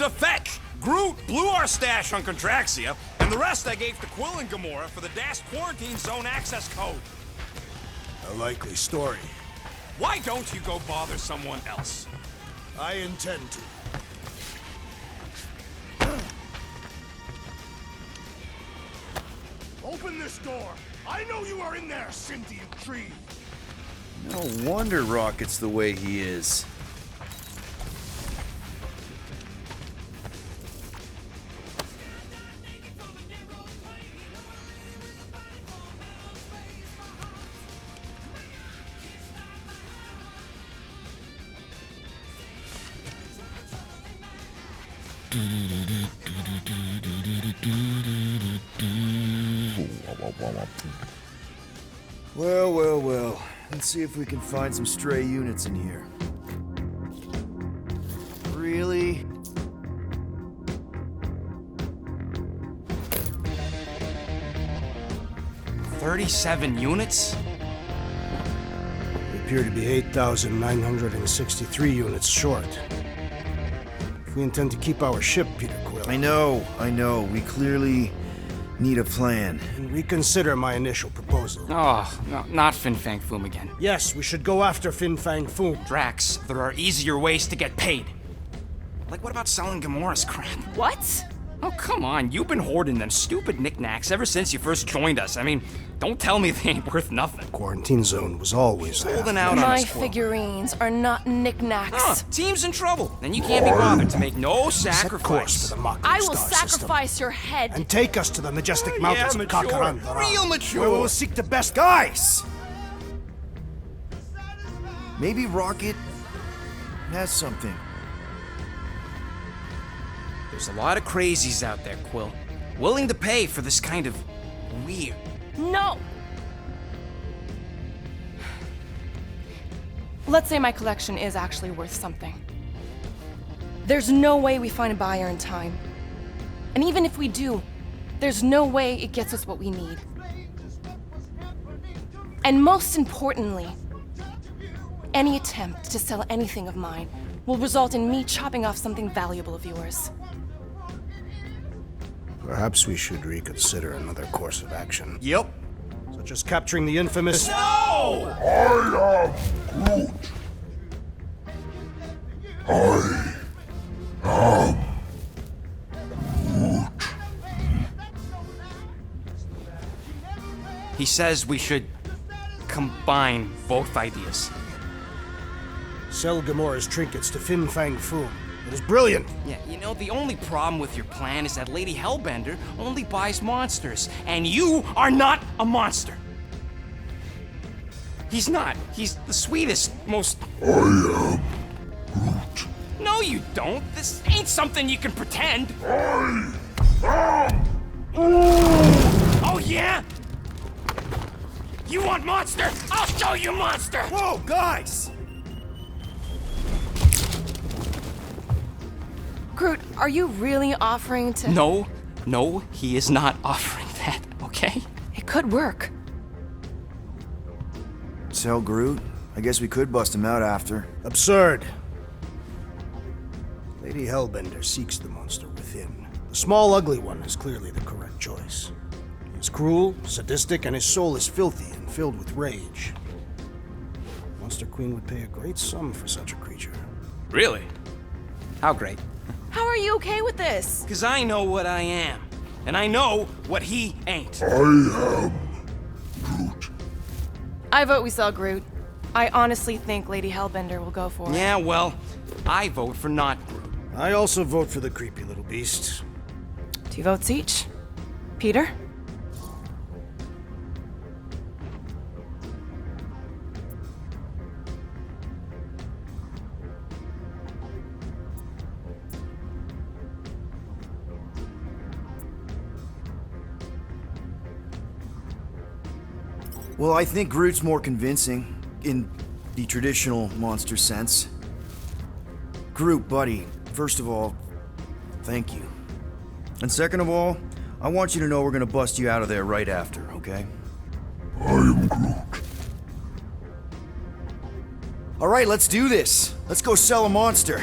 to fetch. Groot blew our stash on Contraxia, and the rest I gave to Quill and Gamora for the DAS quarantine zone access code. A likely story. Why don't you go bother someone else? I intend to. Open this door! I know you are in there, sentient tree! No wonder Rocket's the way he is. Well. Let's see if we can find some stray units in here. Really? $37 units? We appear to be 8,963 units short. If we intend to keep our ship, Peter Quill... I know. We clearly need a plan. And reconsider my initial proposal. Oh, no, not Fin Fang Foom again. Yes, we should go after Fin Fang Foom. Drax, there are easier ways to get paid. Like, what about selling Gamora's crap? What? Oh, come on. You've been hoarding them stupid knickknacks ever since you first joined us. I mean, don't tell me they ain't worth nothing. Quarantine zone was always holding out on My us, Quill. figurines are not knickknacks. Team's in trouble. Then you can't be bothered to make no Set course sacrifice. for the Mockery I will Star sacrifice system. your head. And take us to the majestic mountains of mature. Kakaran. Real mature. Where we will seek the best guys. Maybe Rocket has something. There's a lot of crazies out there, Quill. Willing to pay for this kind of weird. No! Let's say my collection is actually worth something. There's no way we find a buyer in time. And even if we do, there's no way it gets us what we need. And most importantly, any attempt to sell anything of mine will result in me chopping off something valuable of yours. Perhaps we should reconsider another course of action. Yep. Such as capturing the infamous... No! I am Groot. He says we should combine both ideas. Sell Gamora's trinkets to Fin Fang Foom. It is brilliant. Yeah, you know, the only problem with your plan is that Lady Hellbender only buys monsters, and you are not a monster. He's not. He's the sweetest, most... I am Groot. No, you don't. This ain't something you can pretend. I am Oh, yeah? You want monster? I'll show you monster! Whoa, guys! Groot, are you really offering to... No, he is not offering that, okay? It could work. Sell Groot? I guess we could bust him out after. Absurd. Lady Hellbender seeks the monster within. The small, ugly one is clearly the correct choice. He is cruel, sadistic, and his soul is filthy and filled with rage. Monster Queen would pay a great sum for such a creature. Really? How great? How are you okay with this? Because I know what I am. And I know what he ain't. I am Groot. I vote we sell Groot. I honestly think Lady Hellbender will go for it. Yeah, well, I vote for not Groot. I also vote for the creepy little beast. 2 votes each. Peter? Well, I think Groot's more convincing, in the traditional monster sense. Groot, buddy, first of all, thank you. And second of all, I want you to know we're gonna bust you out of there right after, okay? I am Groot. All right, let's do this. Let's go sell a monster.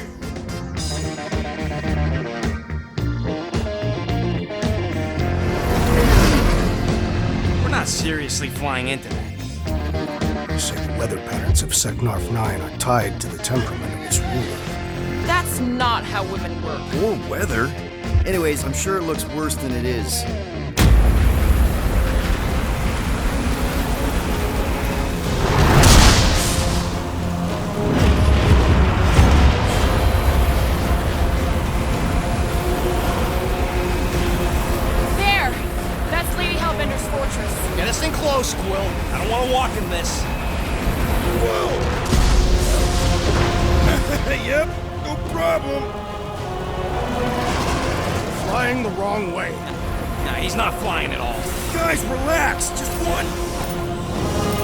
seriously flying into that. They say the weather patterns of Seknarf 9 are tied to the temperament of its ruler. That's not how women work. Or weather. Anyways, I'm sure it looks worse than it is. There! That's Lady Hellbender's fortress. Get us in close, Quill. I don't want to walk in this. Yep, no problem. Flying the wrong way. Nah, he's not flying at all. Guys, relax. Just one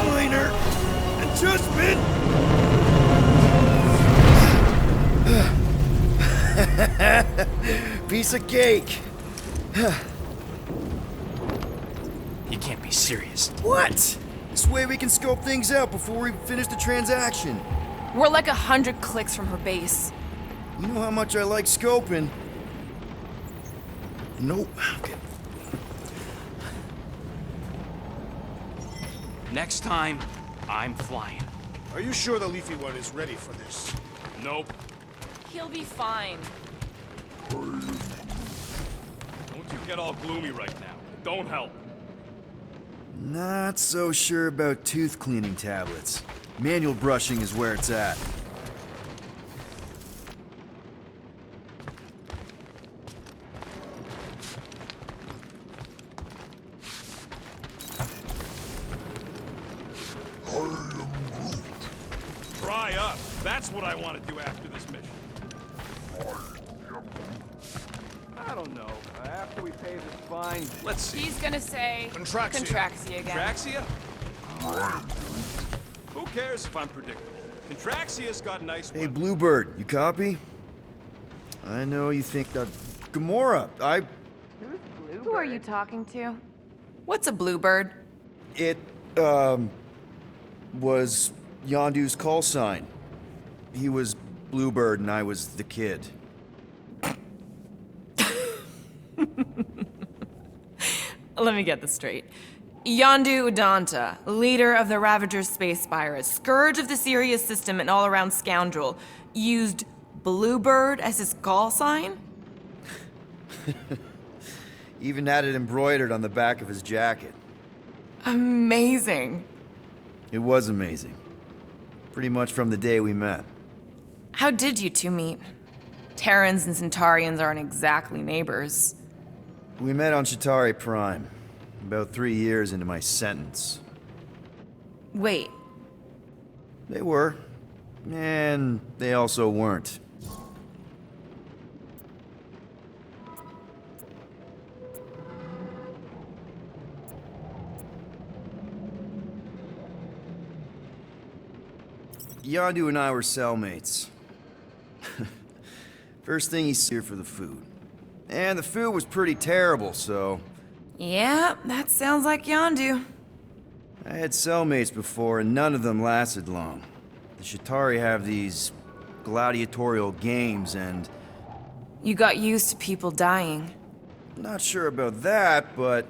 minor adjustment. Piece of cake. You can't be serious. What? This way we can scope things out before we finish the transaction. We're like 100 clicks from her base. You know how much I like scoping. Nope. Okay. Next time, I'm flying. Are you sure the Leafy One is ready for this? Nope. He'll be fine. Don't you get all gloomy right now. Don't help. Not so sure about tooth cleaning tablets. Manual brushing is where it's at. Dry up. That's what I want to do after this mission. I don't know. After we pay this fine, let's see. He's gonna say... Contraxia. Contraxia again. Contraxia? Who cares if I'm predictable? Contraxia's got nice Hey, weapons. Bluebird, you copy? I know you think that... Gamora, Who are you talking to? What's a bluebird? It, was Yondu's call sign. He was Bluebird and I was the kid. Let me get this straight. Yondu Udanta, leader of the Ravagers Space Virus, scourge of the Sirius system and all-around scoundrel, used Bluebird as his call sign? Even had it embroidered on the back of his jacket. Amazing. It was amazing. Pretty much from the day we met. How did you two meet? Terrans and Centaurians aren't exactly neighbors. We met on Chitauri Prime, about 3 years into my sentence. Wait, They were, and they also weren't. Yondu and I were cellmates. First thing he's here for the food. And the food was pretty terrible, so... yeah, that sounds like Yondu. I had cellmates before, and none of them lasted long. The Chitauri have these gladiatorial games, and... You got used to people dying. Not sure about that, but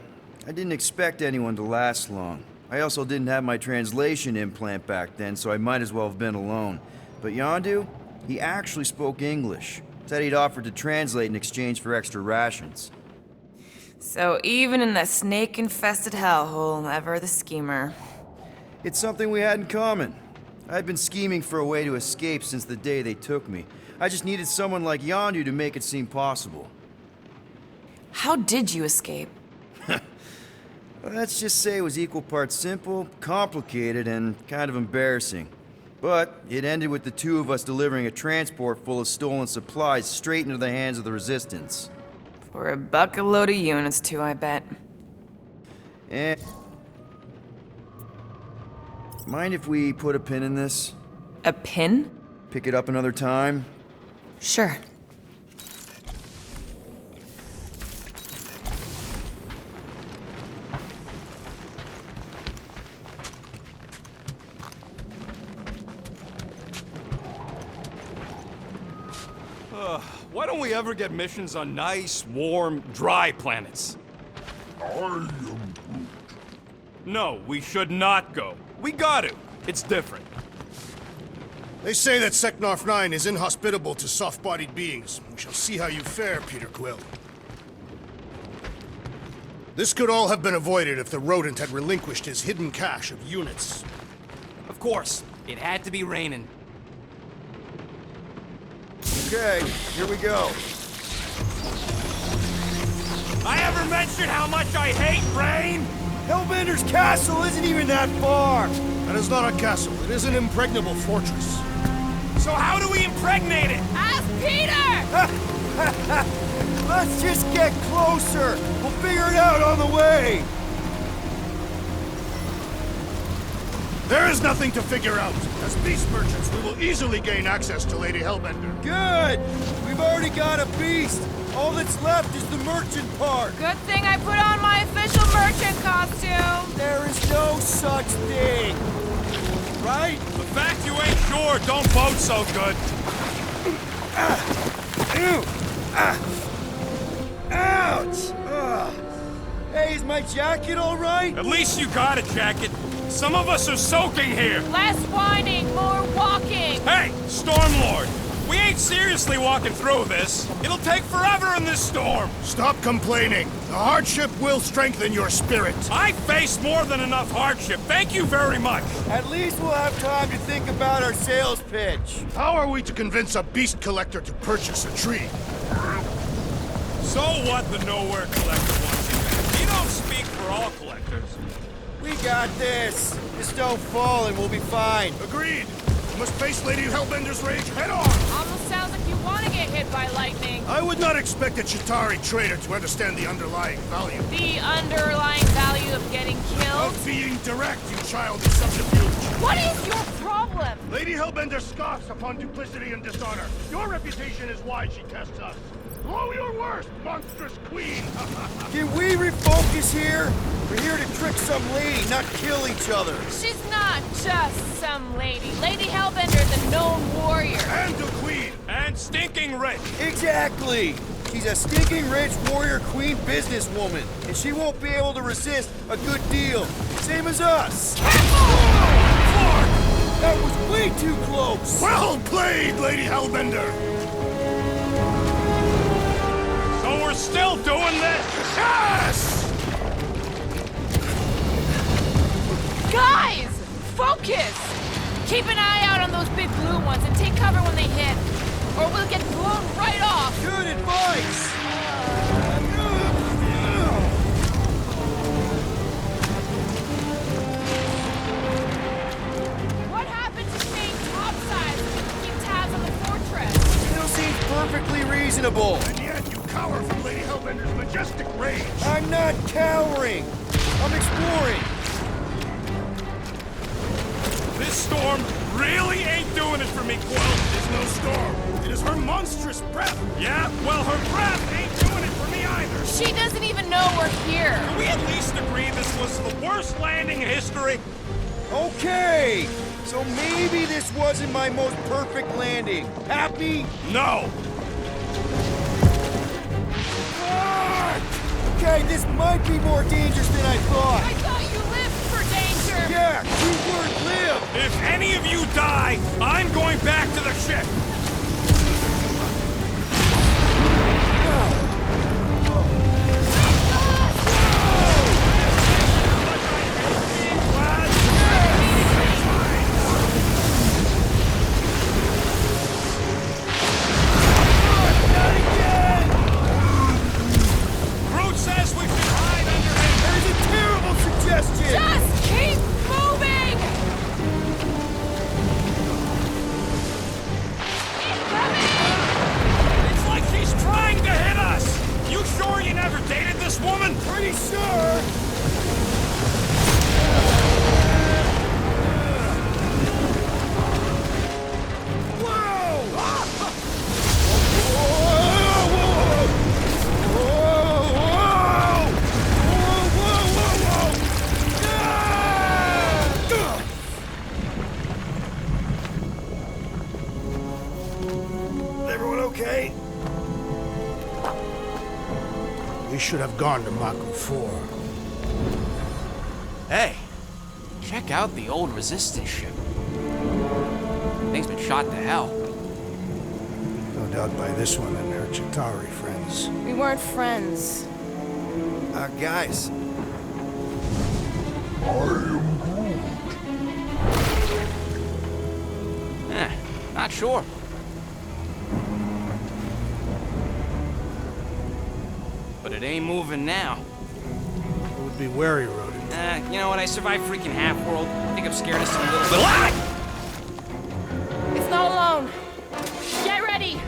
I didn't expect anyone to last long. I also didn't have my translation implant back then, so I might as well have been alone. But Yondu, he actually spoke English. Said he'd offered to translate in exchange for extra rations. So even in the snake-infested hellhole, ever the schemer. It's something we had in common. I'd been scheming for a way to escape since the day they took me. I just needed someone like Yondu to make it seem possible. How did you escape? Let's just say it was equal parts simple, complicated, and kind of embarrassing. But it ended with the two of us delivering a transport full of stolen supplies straight into the hands of the Resistance. For a bucket load of units, too, I bet. And... mind if we put a pin in this? A pin? Pick it up another time? Sure. Why don't we ever get missions on nice, warm, dry planets? I am Groot. No, we should not go. We got to. It's different. They say that Seknarf 9 is inhospitable to soft-bodied beings. We shall see how you fare, Peter Quill. This could all have been avoided if the rodent had relinquished his hidden cache of units. Of course, it had to be raining. Okay, here we go. I ever mentioned how much I hate rain? Hellbender's castle isn't even that far! That is not a castle. It is an impregnable fortress. So how do we impregnate it? Ask Peter! Let's just get closer! We'll figure it out on the way! There is nothing to figure out. As beast merchants, we will easily gain access to Lady Hellbender. Good! We've already got a beast! All that's left is the merchant part! Good thing I put on my official merchant costume. There is no such thing! Right? The fact you ain't sure don't bode so good. Ouch! Hey, is my jacket all right? At least you got a jacket. Some of us are soaking here. Less whining, more walking. Hey, Stormlord! We ain't seriously walking through this. It'll take forever in this storm. Stop complaining. The hardship will strengthen your spirit. I faced more than enough hardship. Thank you very much. At least we'll have time to think about our sales pitch. How are we to convince a beast collector to purchase a tree? So what the Nowhere Collector wants you back. You don't speak for all collectors. We got this. Just don't fall and we'll be fine. Agreed. We must face Lady Hellbender's rage head on. Almost sounds like you want to get hit by lightning. I would not expect a Chitauri trader to understand the underlying value. The underlying value of getting killed? Of being direct, you childish subterfuge. What is your problem? Lady Hellbender scoffs upon duplicity and dishonor. Your reputation is why she tests us. Blow your worst, monstrous queen! Can we refocus here? We're here to trick some lady, not kill each other. She's not just some lady. Lady Hellbender's a known warrior. And a queen! And stinking rich. Exactly! She's a stinking rich warrior queen businesswoman, and she won't be able to resist a good deal. Same as us. That was way too close! Well played, Lady Hellbender! So we're still doing this? Yes! Guys! Focus! Keep an eye out on those big blue ones and take cover when they hit, or we'll get blown right off! Good advice! What happened to staying topside so we can keep tabs on the fortress? Still seems perfectly reasonable. And yet you cower from Lady Hellbender's majestic rage. I'm not cowering. I'm exploring. This storm really ain't doing it for me, Quill. It is no storm. It is her monstrous breath. Yeah, well, her breath ain't doing it for me either. She doesn't even know we're here. Can we at least agree this was the worst landing in history? Okay, so maybe this wasn't my most perfect landing. Happy? No. Okay, this might be more dangerous than I I thought. thought you lived for danger. Yeah, keyword live. If any of you die, I'm going back to the ship. Groot says we should hide under him. That is a terrible suggestion. Just keep moving! It's like she's trying to hit us. You sure you never dated this woman? Pretty sure. Everyone okay? We should have gone to Mako 4. Hey, check out the old Resistance ship. Thing's been shot to hell. No doubt by this one and her Chitauri friends. We weren't friends. Guys, I am Groot. Not sure. But it ain't moving now. It would be wary, Rodent. You know what? I survived freaking Half-World. I think I'm scared of some little bit. Ah! It's not alone. Get ready.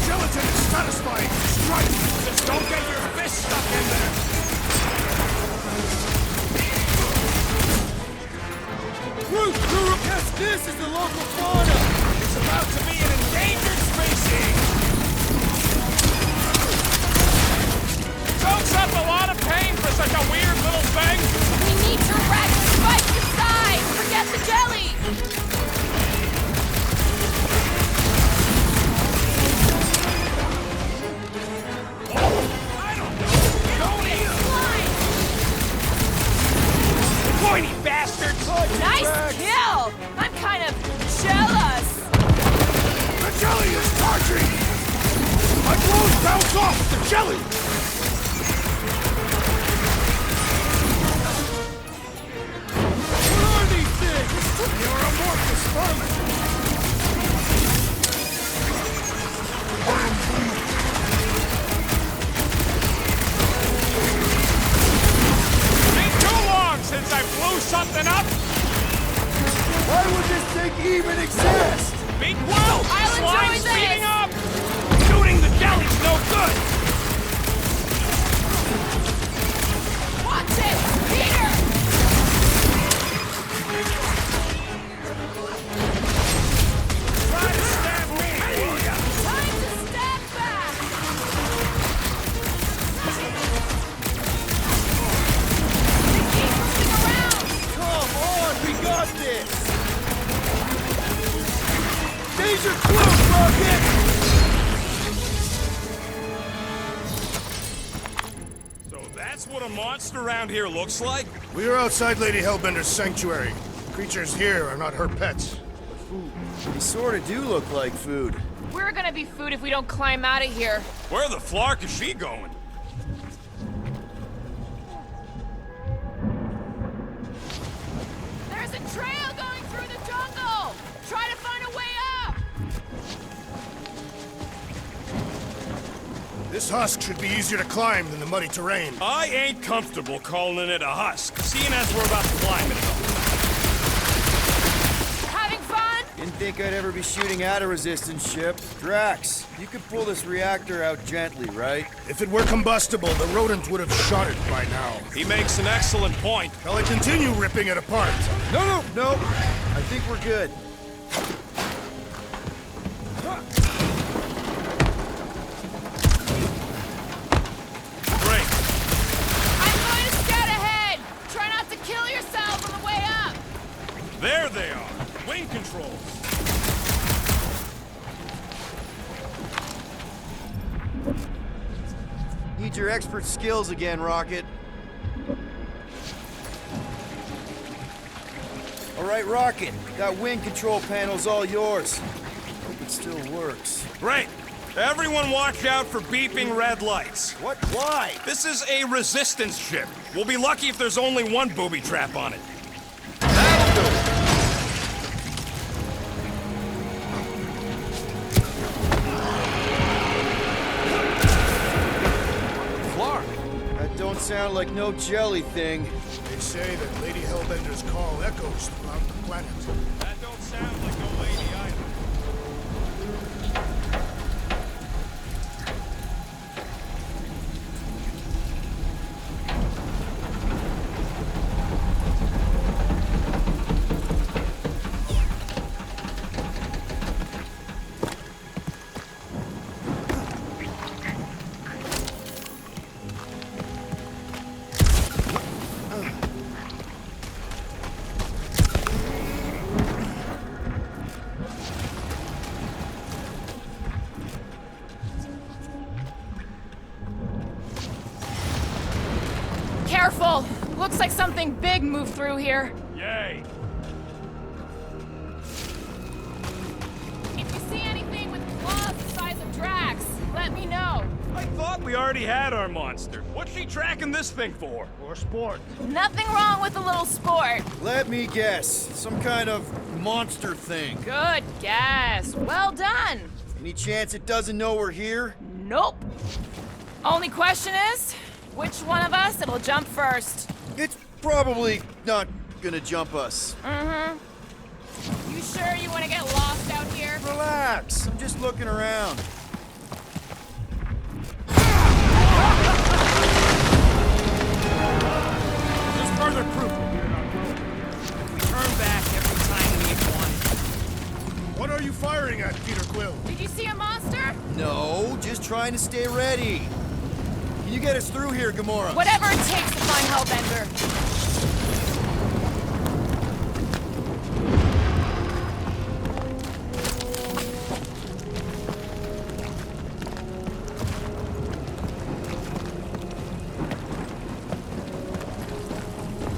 Gelatin is satisfying. Strike. Just don't get your fist stuck in there. Yes, this is the local fauna! It's about to be an endangered species. Soaks up a lot of pain for such a weird little thing. We need to wreck the spikes inside. Forget the jelly. I don't know. Don't eat 'em. Fine. Pointy bastard. Nice kill. I'm kind of jealous. The jelly is charging. My clothes bounce off the jelly. What are these things? You're amorphous vermin. Ain't too long since I blew something up. Why would this thing even exist? Big Will! I'll enjoy Slime's this. speeding up! Shooting the jelly's no good! Watch it, Peter. Try to stab me, will ya? Time to step back. Keep moving around. Come on, we got this! These are close, Rocket! So that's what a monster around here looks like? We are outside Lady Hellbender's sanctuary. Creatures here are not her pets. they sort of do look like food. We're gonna be food if we don't climb out of here. Where the flark is she going? There's a trail going through the jungle. Try to find a way up. This husk should be easier to climb than the muddy terrain. I ain't comfortable calling it a husk, seeing as we're about to climb it. Having fun? Didn't think I'd ever be shooting at a Resistance ship. Drax, you could pull this reactor out gently, right? If it were combustible, the rodent would have shot it by now. He makes an excellent point. Shall I continue ripping it apart? No. I think we're good. Great. I'm going to scout ahead. Try not to kill yourself on the way up. There they are. Wing controls. Need your expert skills again, Rocket. All right, Rocket. That wing control panel's all yours. Hope it still works. Great. Everyone watch out for beeping red lights. What? Why? This is a resistance ship. We'll be lucky if there's only one booby trap on it. That'll do. Clark. That don't sound like no jelly thing. They say that Lady Hellbender's call echoes throughout the planet. That don't sound like no lady either. Careful! Looks like something big moved through here. Yay! If you see anything with claws the size of Drax, let me know. I thought we already had our monster. What's she tracking this thing for? Or sport. Nothing wrong with a little sport. Let me guess. Some kind of monster thing. Good guess. Well done. Any chance it doesn't know we're here? Nope. Only question is, which one of us it'll jump first? It's probably not gonna jump us. You sure you want to get lost out here? Relax. I'm just looking around. There's further proof we're not wrong. If we turn back every time we hit one. What are you firing at, Peter Quill? Did you see a monster? No, just trying to stay ready. Can you get us through here, Gamora? Whatever it takes to find Hellbender.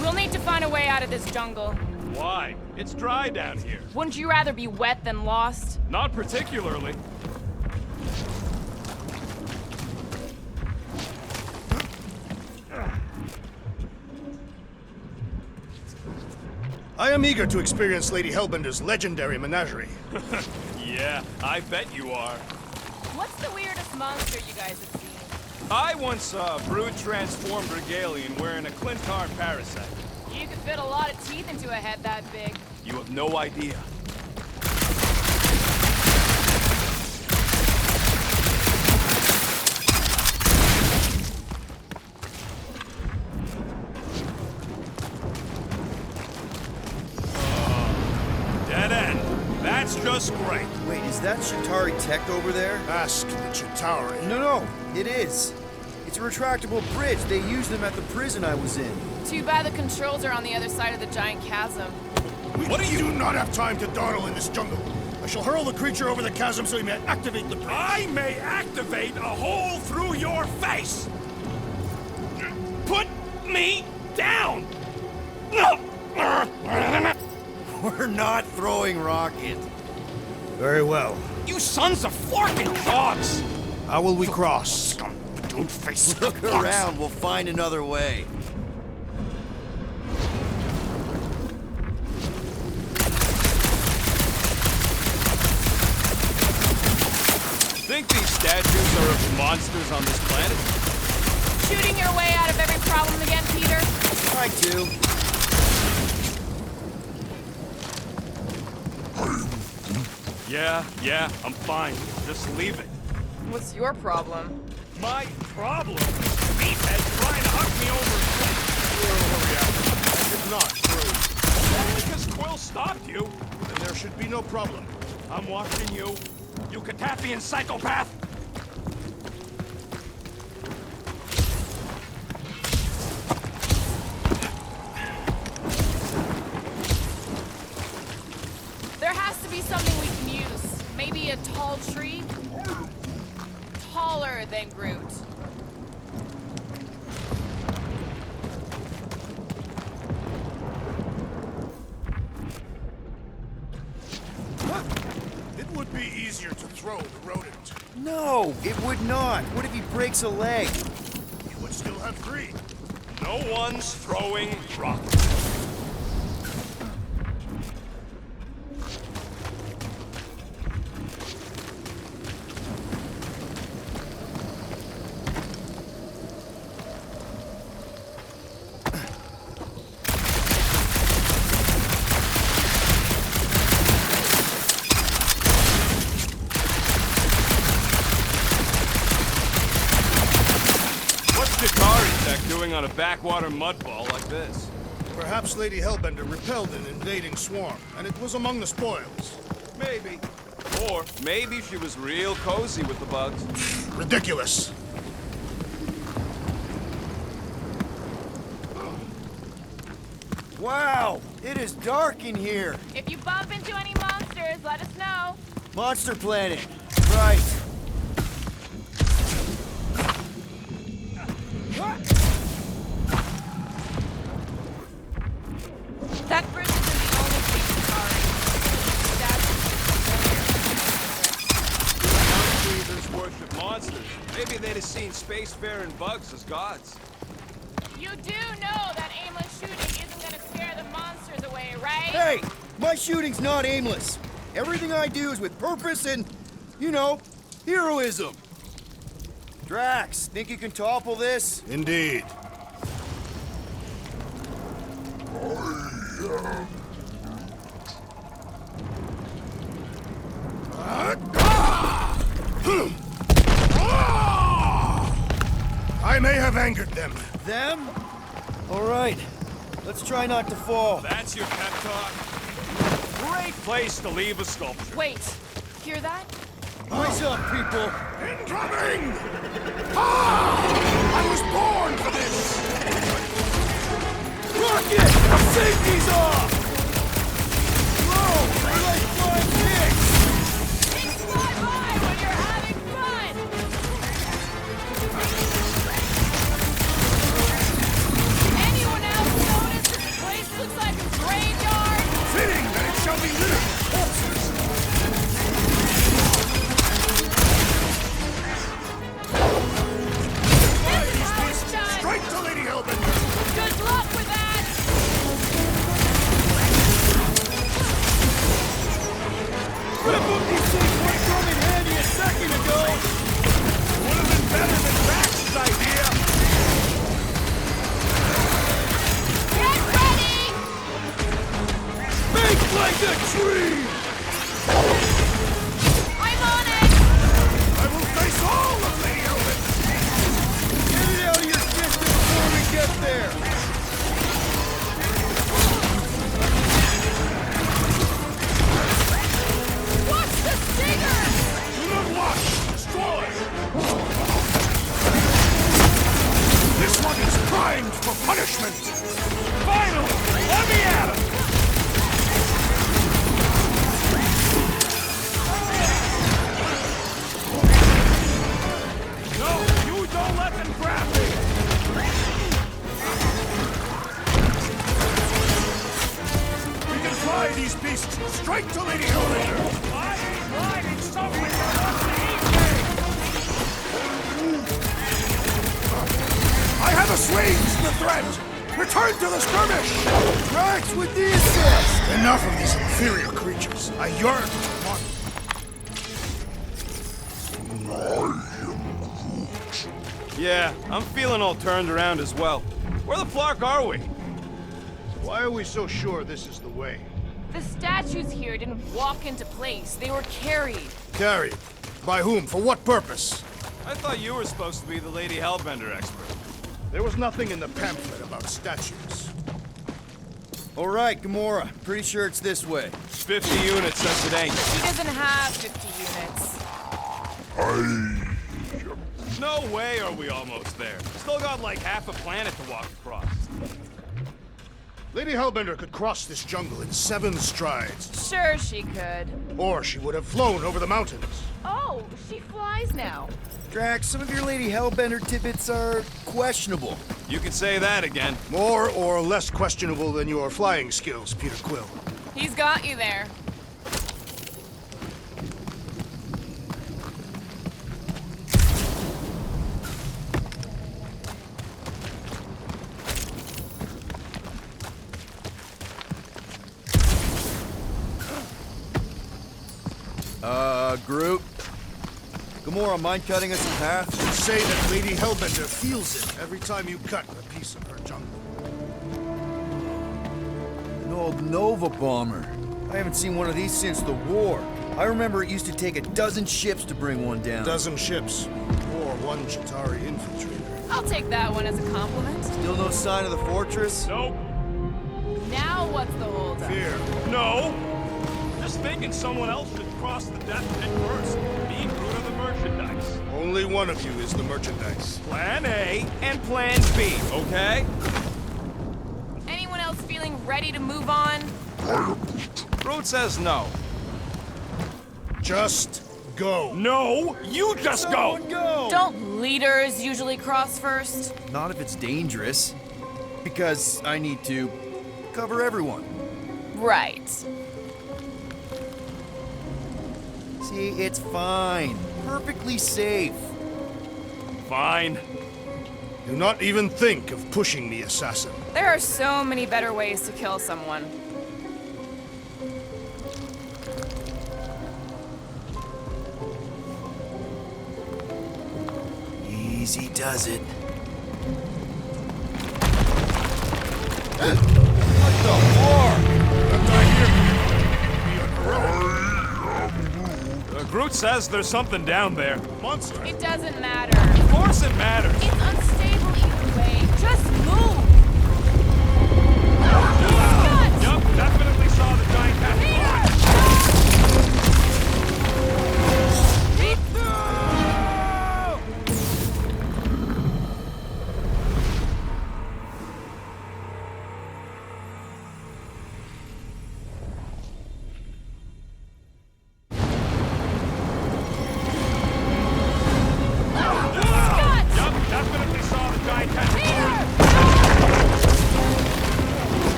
We'll need to find a way out of this jungle. Why? It's dry down here. Wouldn't you rather be wet than lost? Not particularly. I am eager to experience Lady Hellbender's legendary menagerie. Yeah, I bet you are. What's the weirdest monster you guys have seen? I once saw a brood transformed Regalian wearing a Clintar parasite. You could fit a lot of teeth into a head that big. You have no idea. Dead end. That's just great. Wait, is that Chitauri tech over there? Ask the Chitauri. No, it is. It's a retractable bridge. They used them at the prison I was in. Too bad the controls are on the other side of the giant chasm. What do not have time to dawdle in this jungle. I shall hurl the creature over the chasm so he may activate the bridge. I may activate a hole through your face. Put me down. We're not throwing rocket. Very well. You sons of forking dogs. How will we cross? Don't face Look around. We'll find another way. Think these statues are of monsters on this planet? Shooting your way out of every problem again, Peter? I do. Yeah, I'm fine. Just leave it. What's your problem? My problem is Meathead trying to hug me over. I did not throw. Only because Quill stopped you. Then there should be no problem. I'm watching you. You Katafian psychopath! There has to be something we can use. Maybe a tall tree? Taller than Groot. It would be easier to throw the rodent. No, it would not. What if he breaks a leg? You would still have three. No one's throwing rockets. Doing on a backwater mud ball like this. Perhaps Lady Hellbender repelled an invading swarm, and it was among the spoils. Maybe. Or maybe she was real cozy with the bugs. Ridiculous. Wow, it is dark in here. If you bump into any monsters, let us know. Monster Planet. Right. sparing bugs as gods. You do know that aimless shooting isn't gonna scare the monsters away, right? Hey! My shooting's not aimless. Everything I do is with purpose and, you know, heroism. Drax, think you can topple this? Indeed. I may have angered them. Them? All right. Let's try not to fall. That's your pep talk? Great place to leave a sculpture. Wait, hear that? Eyes up, people. Incoming! Ah! I was born for this! Rocket! Safety's off! Whoa! We're like flying pigs! Things fly by when you're having fun! Anyone else notice this place looks like a graveyard? Fitting that it shall be littered with corpses! This is how it's done! Straight to Lady Hellbender! Good luck with that! Whip up these things would come in handy a second ago! Would have been better than Drax's idea. Get ready! Make like a tree! I'm on it! I will face all of Lady Hellbender! Get it out of your system before we get there! Watch the stinger! Do not watch! Destroy! This one is primed for punishment! Finally! Let me at him! No, you don't let them grab me! We can fly these beasts straight to Lady Hellbender! I ain't riding something that wants to eat me! I have assuaged the threat! Return to the skirmish! Drax with the assist! Enough of these inferior creatures. I yearn for one. Yeah, I'm feeling all turned around as well. Where the flark are we? Why are we so sure this is the way? The statues here didn't walk into place. They were carried. Carried. By whom? For what purpose? I thought you were supposed to be the Lady Hellbender expert. There was nothing in the pamphlet about statues. All right, Gamora. Pretty sure it's this way. 50 units says it ain't. He doesn't have 50 units. No way are we almost there. Still got like half a planet to walk across. Lady Hellbender could cross this jungle in 7 strides. Sure she could. Or she would have flown over the mountains. Oh, she flies now. Drax, some of your Lady Hellbender tidbits are questionable. You can say that again. More or less questionable than your flying skills, Peter Quill. He's got you there. Groot? Gamora, mind cutting us a path? Say that Lady Hellbender feels it every time you cut a piece of her jungle. An old Nova bomber. I haven't seen one of these since the war. I remember it used to take a dozen ships to bring one down. A dozen ships. Or 1 Chitauri infiltrator. I'll take that one as a compliment. Still no sign of the fortress? Nope. Now what's the holdup? Fear. No. Just thinking someone else should cross the death pit first. Me, Groot, or the merchandise. Only one of you is the merchandise. Plan A and Plan B, okay? Anyone else feeling ready to move on? Groot says no. Just go. No, you just go! Go! Don't leaders usually cross first? Not if it's dangerous. Because I need to cover everyone. Right. See, it's fine. Perfectly safe. Fine. Do not even think of pushing me, assassin. There are so many better ways to kill someone. Easy does it. Groot says there's something down there. Monster! It doesn't matter. Of course it matters. It's unstable either way. Just move! Yup, definitely saw the giant cat.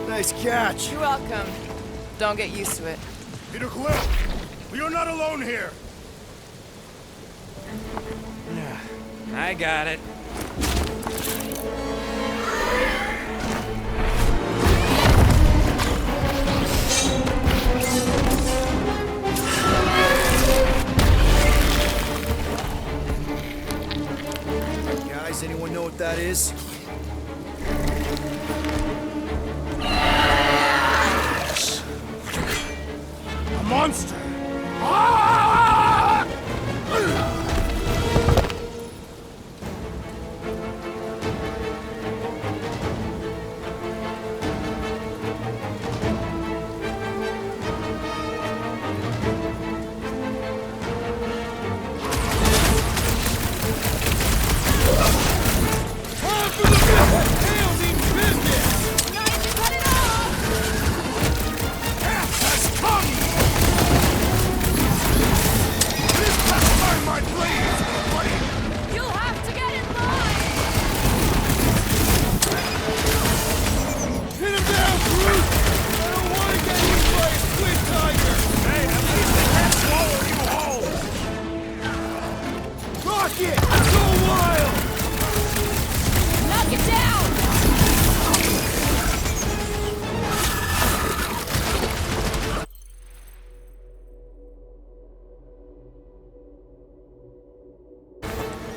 Nice catch. You're welcome. Don't get used to it. Peter Quill! You're not alone here! I got it. Guys, anyone know what that is? A monster! Ah! You'll have to get in line! Hit him down, Groot! I don't want to get hit by a squid tiger! Hey, at least they can't swallow you whole. Rocket! Go wild! Knock it down!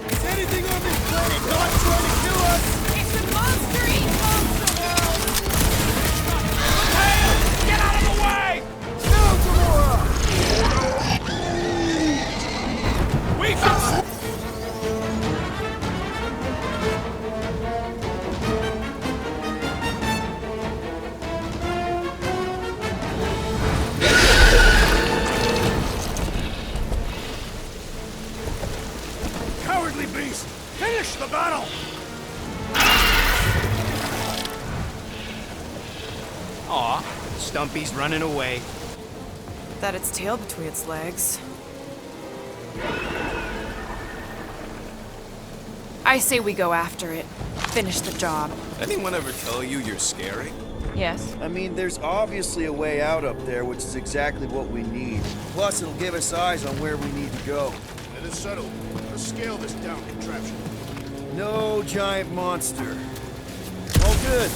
Is anything on this planet not trying to kill us? It's a monster eat monster world! Get out of the way! No, Gamora! We can... Cowardly beast! Finish the battle! Aw, Stumpy's running away. That its tail between its legs. I say we go after it. Finish the job. Anyone ever tell you you're scary? Yes. I mean, there's obviously a way out up there, which is exactly what we need. Plus, it'll give us eyes on where we need to go. It is settled. Let's scale this down contraption. No giant monster. All good.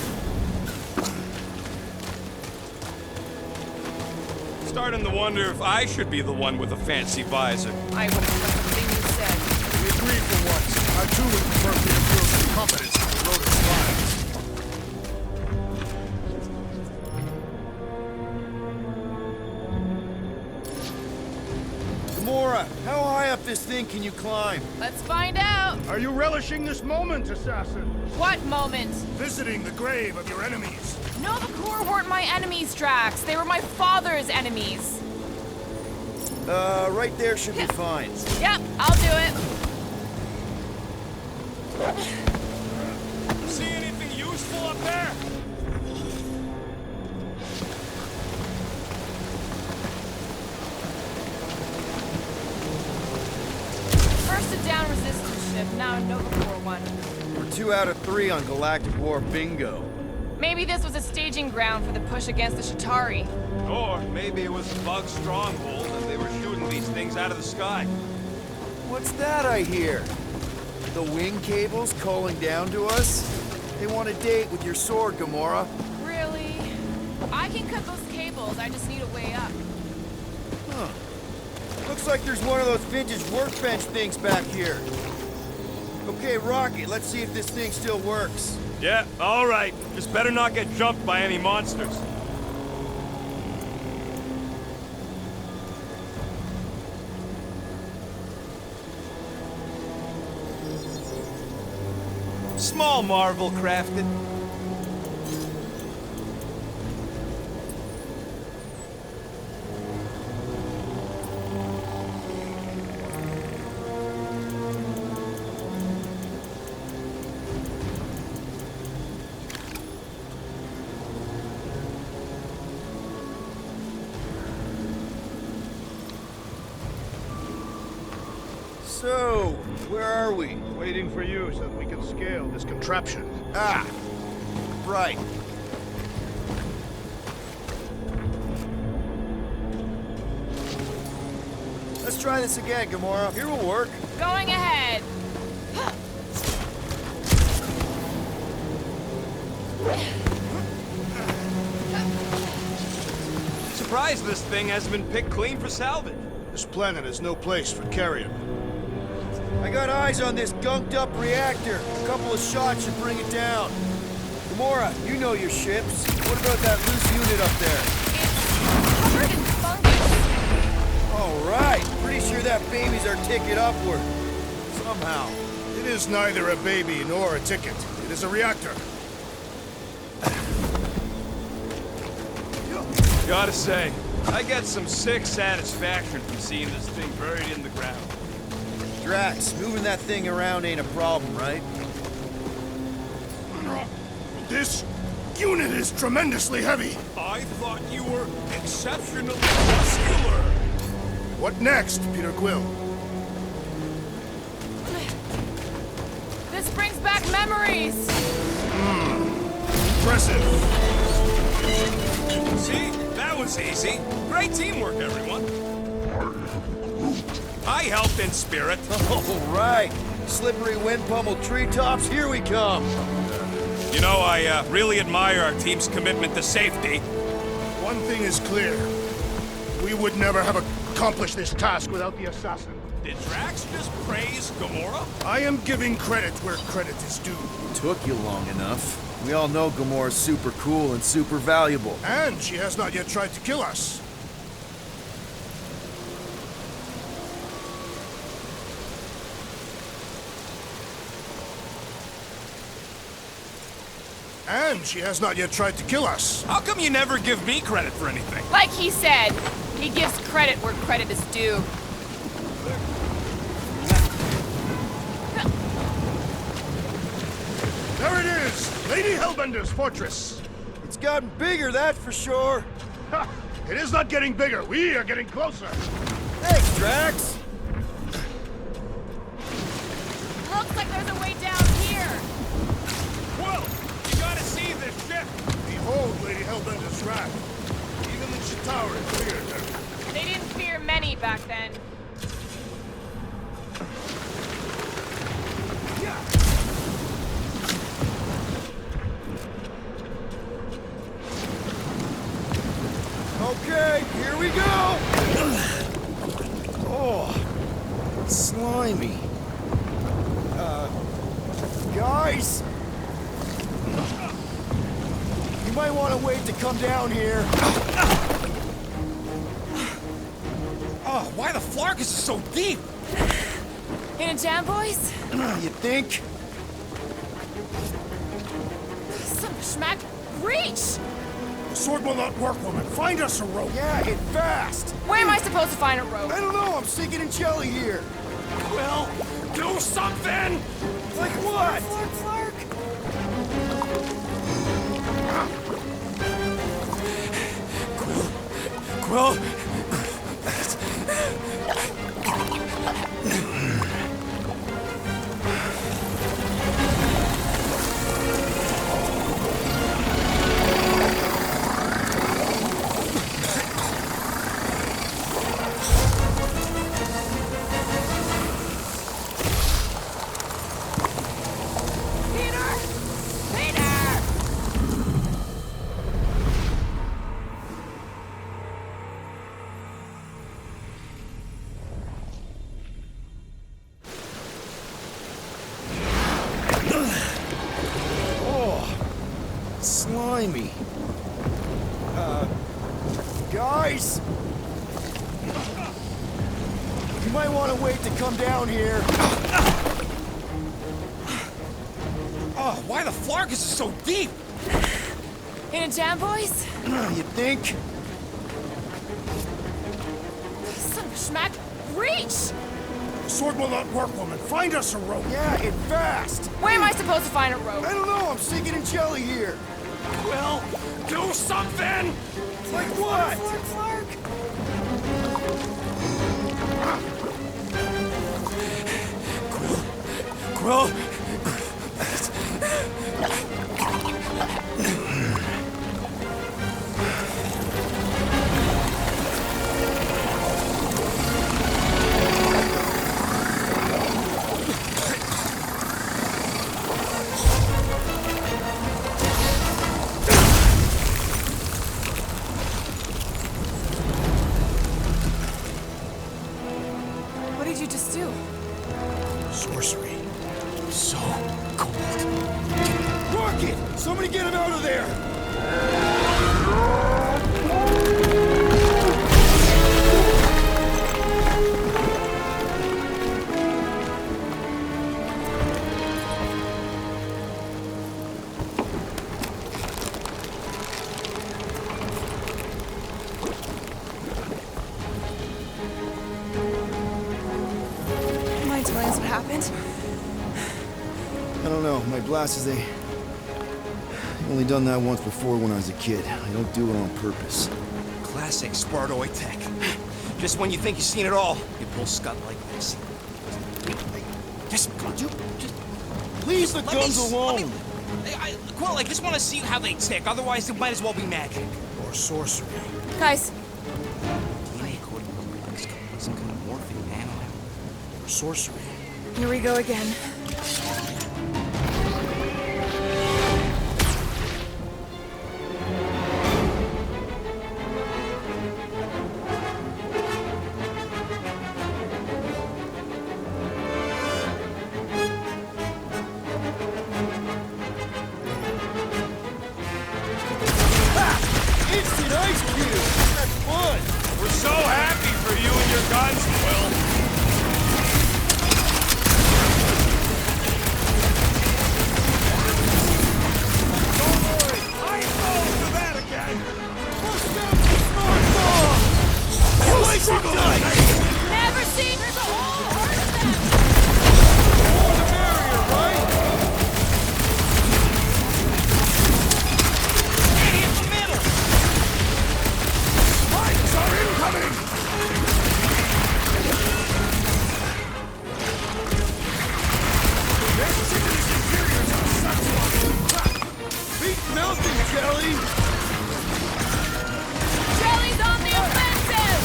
Starting to wonder if I should be the one with a fancy visor. I would have done the thing you said. We agreed for once. I too would prefer Peter Quill's incompetence to the road of smiles. Gamora, how high up this thing can you climb? Let's find out. Are you relishing this moment, assassin? What moment? Visiting the grave of your enemies. No, the Corps weren't my enemies, Drax. They were my father's enemies. Right there should be fine. Yep, I'll do it. See anything useful up there? First a down resistance ship, now a Nova Corps one. We're 2 out of 3 on Galactic War bingo. Maybe this was a staging ground for the push against the Shatari. Or maybe it was a bug stronghold and they were shooting these things out of the sky. What's that I hear? The wing cables calling down to us? They want a date with your sword, Gamora. Really? I can cut those cables, I just need a way up. Huh. Looks like there's one of those vintage workbench things back here. Okay, Rocket, let's see if this thing still works. Yeah, all right. Just better not get jumped by any monsters. Small marvel crafted. So, where are we? Waiting for you so that we can scale this contraption. Ah, right. Let's try this again, Gamora. Here will work. Going ahead. Surprised this thing hasn't been picked clean for salvage. This planet is no place for carrion. I got eyes on this gunked up reactor. A couple of shots should bring it down. Gamora, you know your ships. What about that loose unit up there? It's covered in fungus. All right. Pretty sure that baby's our ticket upward. Somehow. It is neither a baby nor a ticket. It is a reactor. Gotta say, I get some sick satisfaction from seeing this thing buried in the ground. Drax, moving that thing around ain't a problem, right? This unit is tremendously heavy. I thought you were exceptionally muscular. What next, Peter Quill? This brings back memories. Impressive. See? That was easy. Great teamwork, everyone. I helped in spirit. All right. Slippery wind-pummeled treetops, here we come. You know, I really admire our team's commitment to safety. One thing is clear. We would never have accomplished this task without the assassin. Did Drax just praise Gamora? I am giving credit where credit is due. Took you long enough. We all know Gamora's super cool and super valuable. And she has not yet tried to kill us. And she has not yet tried to kill us. How come you never give me credit for anything? Like he said, he gives credit where credit is due. There it is! Lady Hellbender's fortress. It's gotten bigger, that's for sure. Ha! It is not getting bigger. We are getting closer. Thanks, Drax. Looks like there's a way down here. Well, you gotta see this ship. Behold Lady Hellbender's wrath. Even the Chitauri feared her. They didn't fear many back then. Okay, here we go! Oh, slimy. Guys? You might want to wait to come down here. Oh, why the Flarkus is so deep? In a jam, boys? You think? Some schmack reach! The sword will not work, woman. Find us a rope. Yeah, get fast! Where am I supposed to find a rope? I don't know, I'm sinking in jelly here. Well, do something! Like what? Quill? Guys! You might want to wait to come down here. Oh, why the Flarkus is so deep? In a jam, boys? You think? Son of a schmack. Reach! The sword will not work, woman. Find us a rope. Yeah, and fast! Where am I supposed to find a rope? I don't know, I'm sinking in jelly here. Quill, do something! Like what? Flark. Quill! What did you just do? Sorcery. So cold. Rocket! Somebody get him out of there! Mind telling us what happened? I don't know, my glasses, they... Only done that once before when I was a kid. I don't do it on purpose. Classic Spartoid tech. Just when you think you've seen it all, you pull scut like this. Just, come on, just Leave the let guns me, alone! Quill, I just want to see how they tick. Otherwise, it might as well be magic. Or sorcery. Guys, DNA coding was some kind of morphing nano. Or sorcery. here we go again. Instant ice cube! That's fun! We're so happy for you and your guns, Quill. Don't worry, I ain't falling for that again. Bust out the smart bomb! Slicing dice! Never seen there's a whole horde of them! More the barrier, right? Hit the middle. Mines are incoming! This chicken's interiors are such Beat melting, Jelly! Jelly's on the offensive!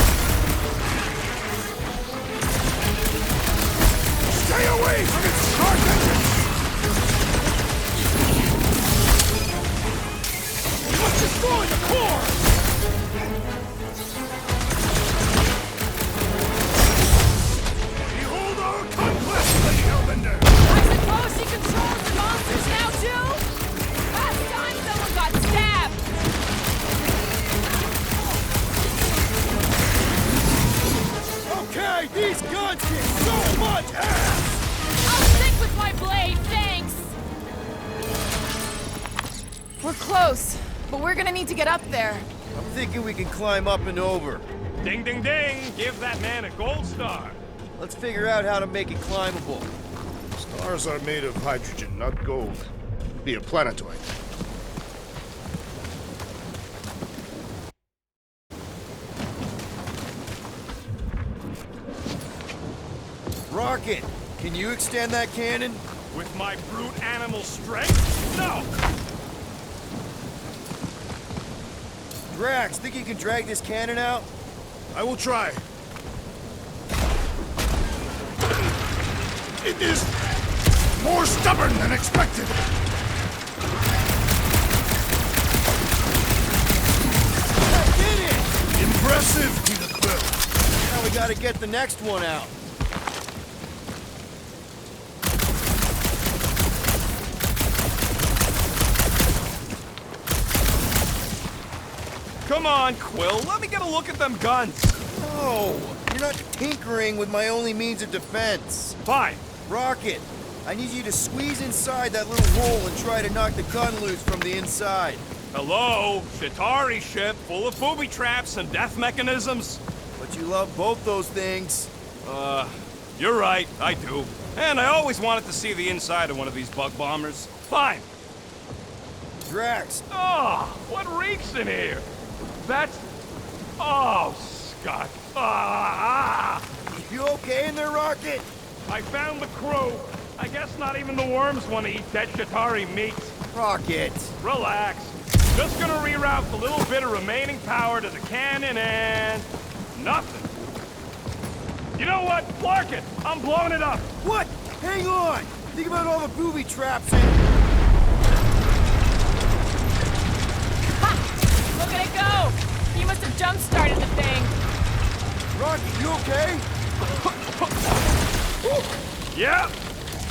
Stay away from its sharp edges! You must destroy the core! Behold our conquest, Lady Hellbender! I suppose she controls the monsters now, too? Last time someone got stabbed! Okay, these guns kick so much ass! I'll stick with my blade, thanks! We're close, but we're gonna need to get up there. I'm thinking we can climb up and over. Ding, ding, ding. Give that man a gold star. Let's figure out how to make it climbable. Stars are made of hydrogen, not gold. Be a planetoid. Rocket, can you extend that cannon? With my brute animal strength? No! Drax, think you can drag this cannon out? I will try. It is more stubborn than expected. I did it! Impressive, Peter Quill. Now we gotta get the next one out. Come on, Quill. Let me get a look at them guns. No! You're not tinkering with my only means of defense. Fine. Rocket, I need you to squeeze inside that little hole and try to knock the gun loose from the inside. Hello? Shatari ship full of booby traps and death mechanisms? But you love both those things. You're right. I do. And I always wanted to see the inside of one of these bug bombers. Fine. Drax, Oh, what reeks in here? That's... Oh, Scott. you okay in there, Rocket? I found the crew. I guess not even the worms want to eat dead Shatari meat. Rocket! Relax. Just gonna reroute the little bit of remaining power to the cannon and... nothing. You know what? Clark it! I'm blowing it up! What? Hang on! Think about all the booby traps and... Look at it go! You must have jump-started the thing. Rocket, you okay? Yep.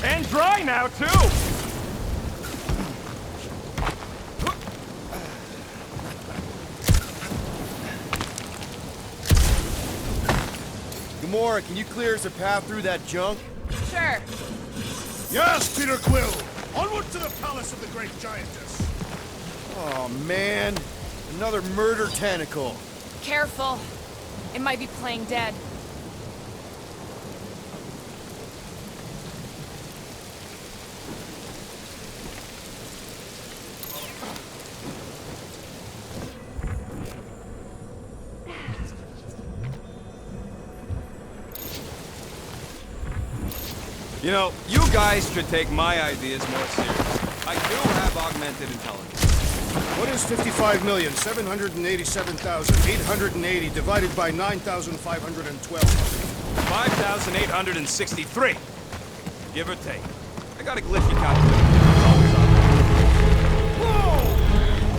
And dry now, too. Gamora, can you clear us a path through that junk? Sure. Yes, Peter Quill! Onward to the palace of the great giantess! Oh, man. Another murder tentacle. Careful. It might be playing dead. You know, you guys should take my ideas more seriously. I do have augmented intelligence. What is 55,787,880 divided by 9,512? 5,863. Give or take. I got a glitchy calculator.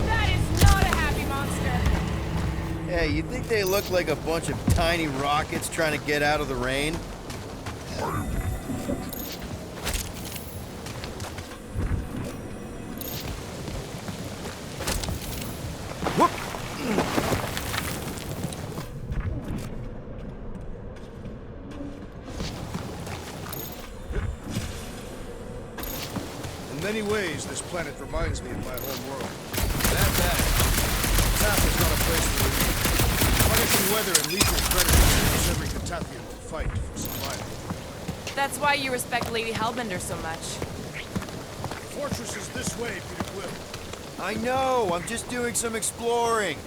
That is not a happy monster. Hey, you think they look like a bunch of tiny rockets trying to get out of the rain? In many ways, this planet reminds me of my home world. That's that. Taff is not a place for living. Punishing weather and lethal predators makes every Catathian will fight for survival. That's why you respect Lady Hellbender so much. The fortress is this way, Peter Quill. I know, I'm just doing some exploring.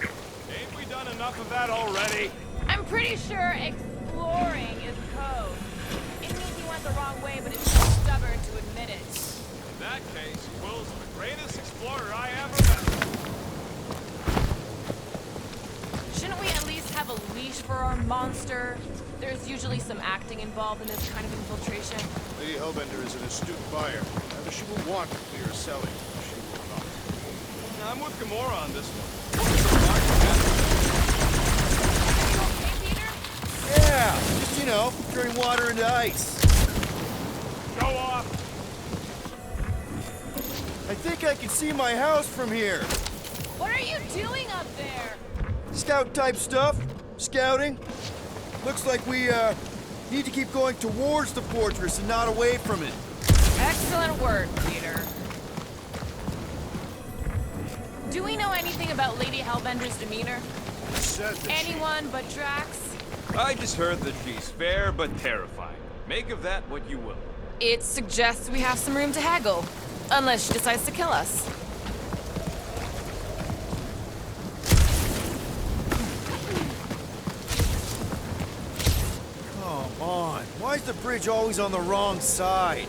Ain't we done enough of that already? I'm pretty sure exploring is code. It means you went the wrong way, but it's too stubborn to admit it. In that case, Quill's the greatest explorer I ever met. Shouldn't we at least have a leash for our monster? There's usually some acting involved in this kind of infiltration. Lady Hellbender is an astute buyer. Either she will want clear selling, or she will not. I'm with Gamora on this one. Okay, Peter? Yeah, just, you know, turning water into ice. Show off. I think I can see my house from here. What are you doing up there? Scout type stuff. Scouting. Looks like we, need to keep going towards the fortress and not away from it. Excellent work, Peter. Do we know anything about Lady Hellbender's demeanor? Said that she- Anyone but Drax? I just heard that she's fair but terrifying. Make of that what you will. It suggests we have some room to haggle. Unless she decides to kill us. Come on. Why is the bridge always on the wrong side?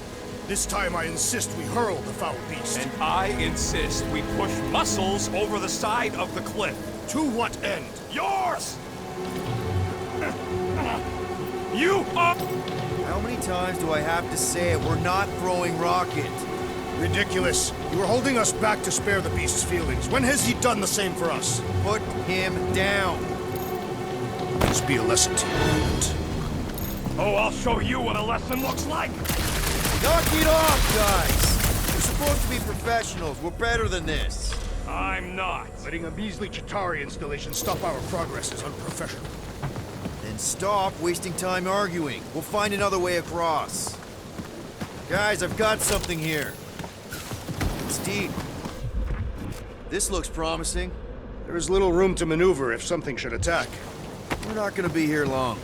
This time I insist we hurl the foul beast. And I insist we push muscles over the side of the cliff. To what end? Yours! You are... How many times do I have to say it? We're not throwing rocket. Ridiculous. You are holding us back to spare the beast's feelings. When has he done the same for us? Put him down. This be a lesson to you. Oh, I'll show you what a lesson looks like. Knock it off, guys. We're supposed to be professionals. We're better than this. I'm not. Letting a measly Chitauri installation stop our progress is unprofessional. Then stop wasting time arguing. We'll find another way across. Guys, I've got something here. It's deep. This looks promising. There is little room to maneuver if something should attack. We're not gonna be here long.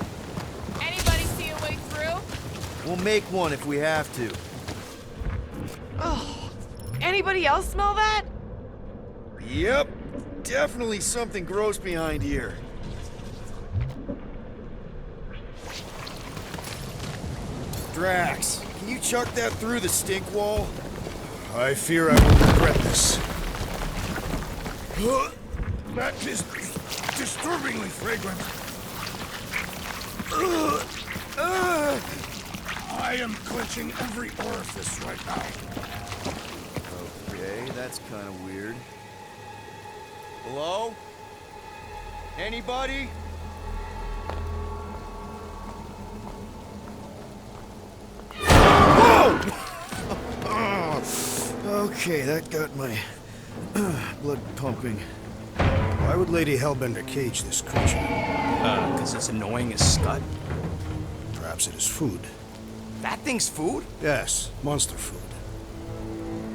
Anybody see a way through? We'll make one if we have to. Oh, anybody else smell that? Yep. Definitely something gross behind here. Drax, can you chuck that through the stink wall? I fear I will regret this. That is disturbingly fragrant. I am clenching every orifice right now. Okay, that's kind of weird. Hello? Anybody? Okay, that got my blood pumping. Why would Lady Hellbender cage this creature? Because it's annoying as scud. Perhaps it is food. That thing's food? Yes, monster food.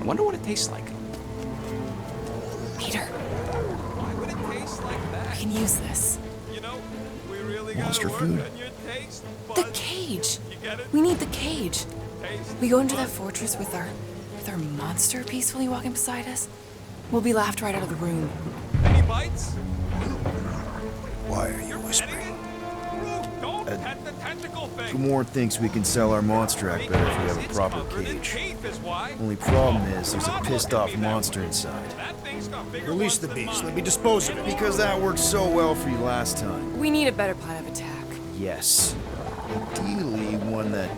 I wonder what it tastes like. Peter, Why would it taste like I that? can use this. You know, we really Monster gotta work food. on your taste The buds. cage. You get it? We need the cage. Taste We go into that buds. fortress with our monster peacefully walking beside us. We'll be laughed right out of the room. Any bites? Why are you Petting whispering? it? Luke, don't pet the tentacle thing. Gamorn thinks we can sell our monster act better if we have a It's proper covered in cage. teeth is why. Only problem is there's a Stop pissed looking off at me that monster way. inside. That thing's got bigger Release ones the than beast. mine. Let me dispose of it. Because that worked so well for you last time. We need a better plan of attack. Yes. Ideally, one that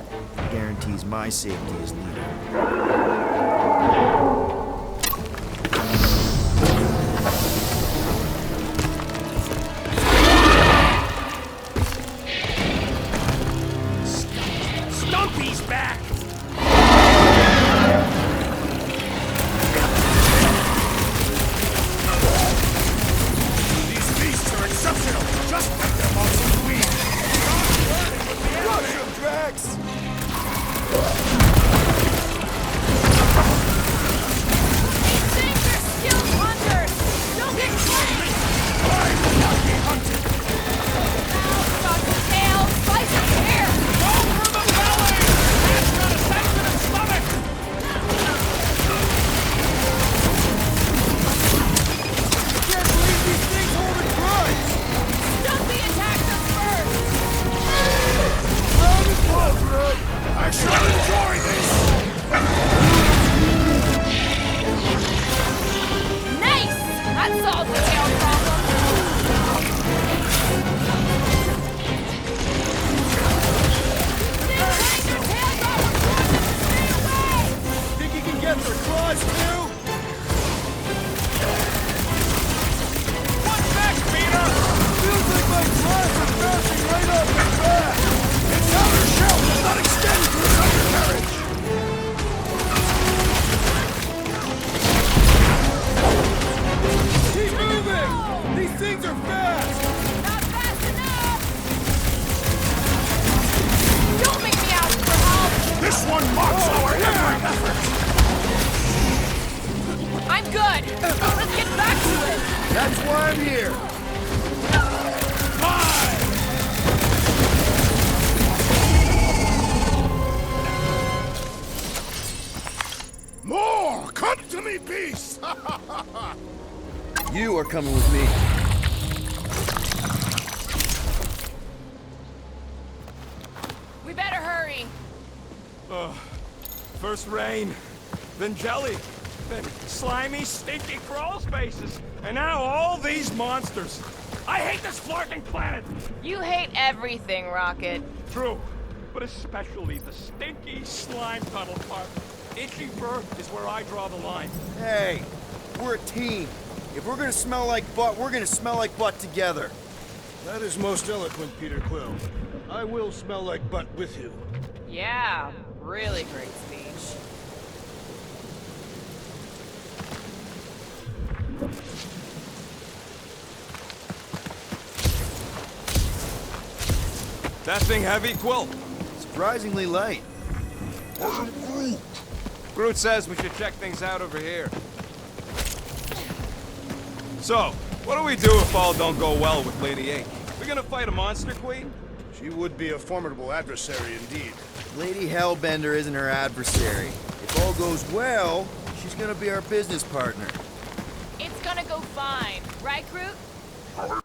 guarantees my safety as leader. Stumpy's back! These beasts are exceptional, just like their monsters we. Rush him, Drax! Things are skilled hunters! Don't get caught! I will not be hunted. Got the tail, slice his hair! Go for the belly! That's got a sensitive stomach! Can't believe these things hold a grudge! Stumpy attacked us first! I shall enjoy this. Nice! That solves the tail problem! Take your tails off and force them to stay away! Think you can get their claws too? What's next, Peter? Feels like my claws are bouncing right off the back! Its outer shell does not extend to its undercarriage. Keep moving! These things are fast! Not fast enough! Don't make me ask for help! This one mocks our every effort. I'm good! Let's get back to it! That's why I'm here! More! Come to me, beast! You are coming with me. We better hurry! First rain, then jelly, then slimy, stinky crawl spaces, and now all these monsters. I hate this flarking planet! You hate everything, Rocket. True, but especially the stinky slime tunnel part. Itchy fur is where I draw the line. Hey, we're a team. If we're gonna smell like butt, we're gonna smell like butt together. That is most eloquent, Peter Quill. I will smell like butt with you. Yeah, really great speech. That thing heavy, Quill? Surprisingly light. Groot says we should check things out over here. So, what do we do if all don't go well with Lady Ink? We gonna fight a monster queen? She would be a formidable adversary indeed. Lady Hellbender isn't her adversary. If all goes well, she's gonna be our business partner. It's gonna go fine, right, Groot?